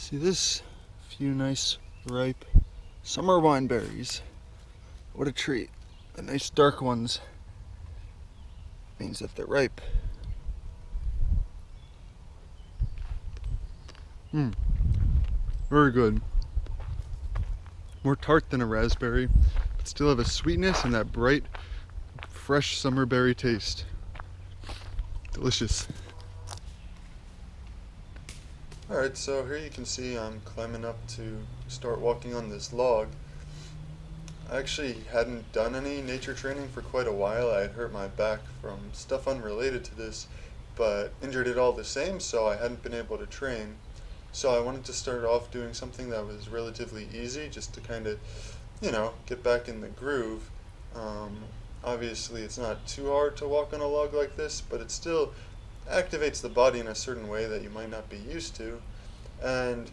See this? A few nice ripe summer wineberries. What a treat. The nice dark ones means that they're ripe. Very good. More tart than a raspberry, but still have a sweetness and that bright, fresh summer berry taste. Delicious. Alright, so here you can see I'm climbing up to start walking on this log. I actually hadn't done any nature training for quite a while. I had hurt my back from stuff unrelated to this, but injured it all the same, so I hadn't been able to train. So I wanted to start off doing something that was relatively easy, just to kind of, get back in the groove. Obviously it's not too hard to walk on a log like this, but it still activates the body in a certain way that you might not be used to. And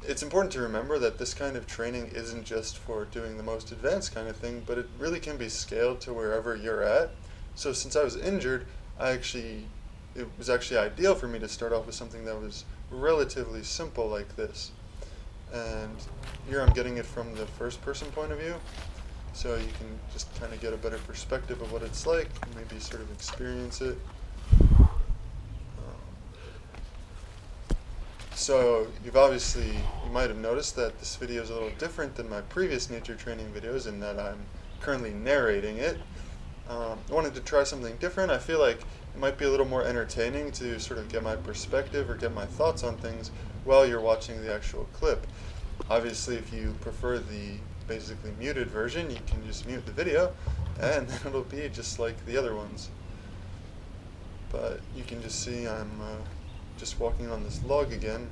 it's important to remember that this kind of training isn't just for doing the most advanced kind of thing, but it really can be scaled to wherever you're at. So since I was injured, it was actually ideal for me to start off with something that was relatively simple like this. And here I'm getting it from the first person point of view, so you can just kind of get a better perspective of what it's like, maybe sort of experience it. So you might have noticed that this video is a little different than my previous nature training videos in that I'm currently narrating it. I wanted to try something different. I feel like it might be a little more entertaining to sort of get my perspective or get my thoughts on things while you're watching the actual clip. Obviously, if you prefer the basically muted version, you can just mute the video and then it'll be just like the other ones. But you can just see I'm just walking on this log again.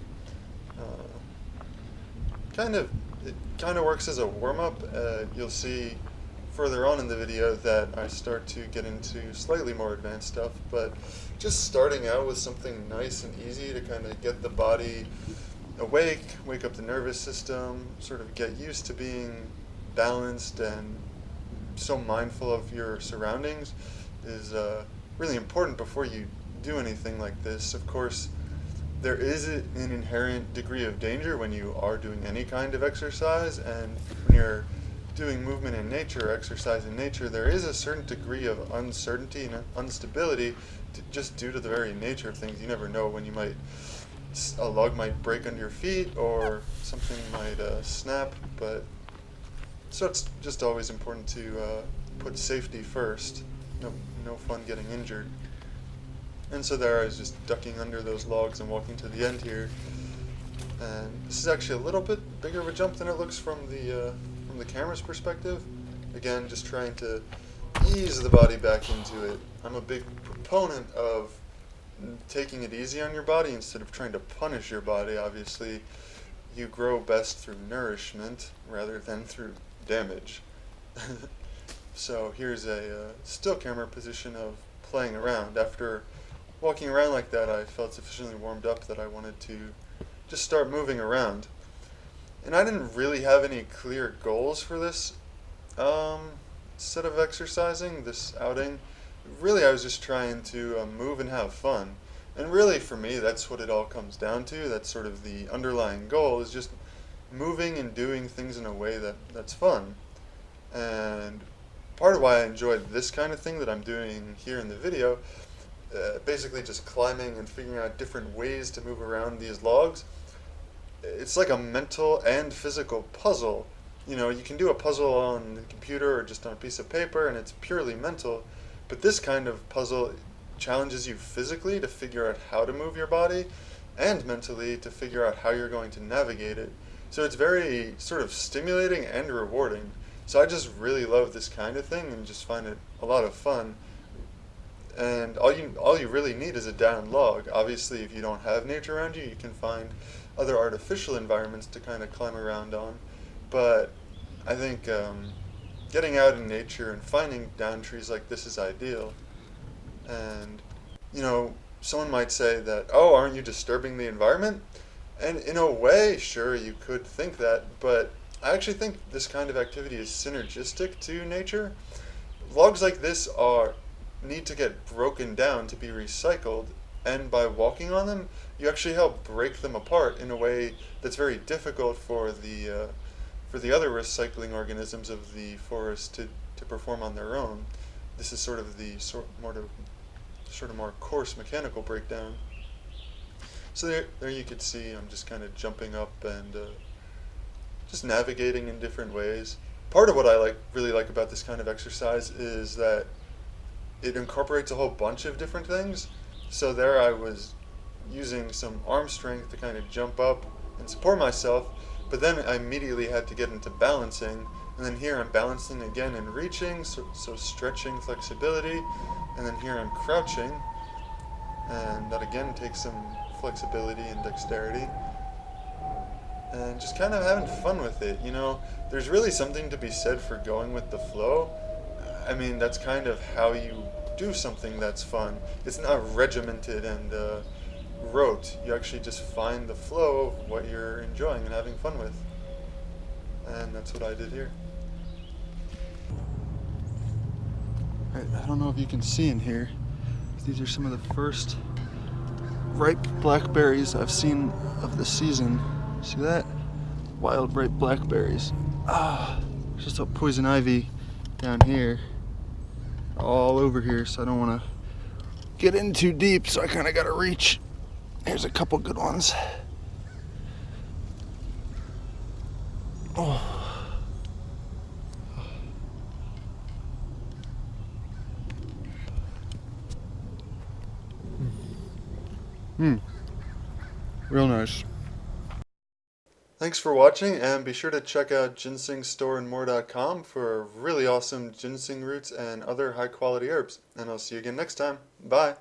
It kind of works as a warm-up. You'll see further on in the video that I start to get into slightly more advanced stuff, but just starting out with something nice and easy to kind of get the body awake, wake up the nervous system, sort of get used to being balanced and so mindful of your surroundings is really important before you do anything like this. Of course, there is an inherent degree of danger when you are doing any kind of exercise, and when you're doing movement in nature, exercise in nature, there is a certain degree of uncertainty and instability just due to the very nature of things. You never know when a log might break under your feet or something might snap, so it's just always important to put safety first. No fun getting injured. And so there I was just ducking under those logs and walking to the end here. And this is actually a little bit bigger of a jump than it looks from the camera's perspective. Again, just trying to ease the body back into it. I'm a big proponent of taking it easy on your body instead of trying to punish your body. Obviously, you grow best through nourishment rather than through damage. So here's a still camera position of playing around. After walking around like that, I felt sufficiently warmed up that I wanted to just start moving around. And I didn't really have any clear goals for this set of exercising, this outing. Really, I was just trying to move and have fun. And really, for me, that's what it all comes down to. That's sort of the underlying goal, is just moving and doing things in a way that's fun. And part of why I enjoyed this kind of thing that I'm doing here in the video, basically just climbing and figuring out different ways to move around these logs, it's like a mental and physical puzzle. You can do a puzzle on the computer or just on a piece of paper and it's purely mental, but this kind of puzzle challenges you physically to figure out how to move your body and mentally to figure out how you're going to navigate it. So it's very sort of stimulating and rewarding. So I just really love this kind of thing and just find it a lot of fun. And all you really need is a down log. Obviously, if you don't have nature around you, you can find other artificial environments to kind of climb around on. But I think getting out in nature and finding down trees like this is ideal. And, someone might say that, oh, aren't you disturbing the environment? And in a way, sure, you could think that, but I actually think this kind of activity is synergistic to nature. Logs like this need to get broken down to be recycled, And by walking on them, you actually help break them apart in a way that's very difficult for the other recycling organisms of the forest to perform on their own. This is sort of the sort of more coarse mechanical breakdown. So there you could see I'm just kind of jumping up and just navigating in different ways. Part of what I really like about this kind of exercise is that it incorporates a whole bunch of different things. So there I was using some arm strength to kind of jump up and support myself, but then I immediately had to get into balancing, and then here I'm balancing again and reaching, so stretching flexibility, and then here I'm crouching, and that again takes some flexibility and dexterity, and just kind of having fun with it. You know, there's really something to be said for going with the flow. I mean, that's kind of how you do something that's fun. It's not regimented and rote. You actually just find the flow of what you're enjoying and having fun with. And that's what I did here. I don't know if you can see in here. These are some of the first ripe blackberries I've seen of the season. See that? Wild ripe blackberries. There's just a poison ivy down here, all over here, so I don't want to get in too deep, so I kind of got to reach. Here's a couple good ones. Oh. Real nice. Thanks for watching, and be sure to check out ginsengstoreandmore.com for really awesome ginseng roots and other high quality herbs. And I'll see you again next time. Bye.